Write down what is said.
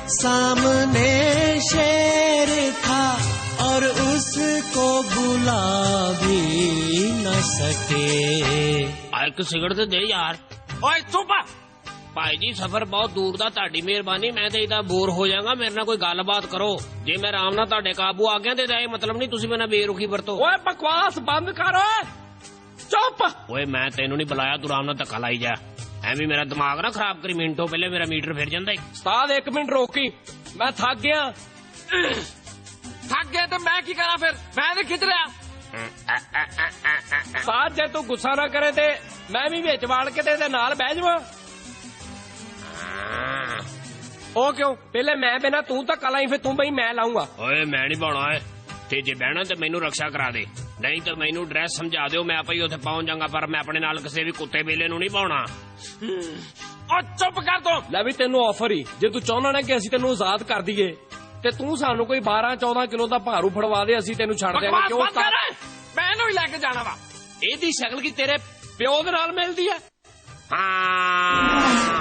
सामने शेर था और उसको बुला भी न सके। एक सिगरेट तो दे यार। ओए चुप भाई जी, सफर बहुत दूर दा, ताड़ी मेहरबानी, मैं तो इदा बोर हो जाऊंगा, मेरे ना कोई गलबात करो। जे मैं आराम नाल ताड़े काबू आ गया ते ये मतलब नहीं तुसी मेरे बेरुखी बरतो। ओए बकवास बंद कर, चुप। ओए मैं तेनू नहीं बुलाया, तू आराम नाल धक्का लाई जा, एवं मेरा दिमाग ना खराब करी, मिनटों पहले मेरा मीटर फिर जांदा। उस्ताद 1 मिनट रोकी, मैं थक गया। थक गया तो मैं की करा फिर, मैं तो खिच रहा। उस्ताद जे तू गुस्सा ना करे ते मैं भी विच वाड़ के ते नाल बह जावां। ओ क्यों, पहले मैं बिना तू धक्का लाई, फिर तू बई मैं लाऊंगा। ओए मैं नहीं पाउणा है, ते जे बहना ते मैनू रक्षा करा दे, नहीं तो मैनू ड्रेस समझा दियो, मैं आपे ही उत्थे पहुंच जाऊंगा, पर मैं अपने नाल किसी भी कुत्ते बेले नू नहीं पाउणा। ओ चुप कर तू। ले भी तेनू ऑफर ही, जे तू चाहना ना कि असीं तेनू आजाद कर दईए ते तू सानू कोई 12-14 किलो दा भारू फड़वा दे, असीं तेनू छड़ देंगे। क्यों मैं इहनू ही लेके जाना वा। एदी शक्ल की तेरे प्यो दे नाल मिलदी है। हाँ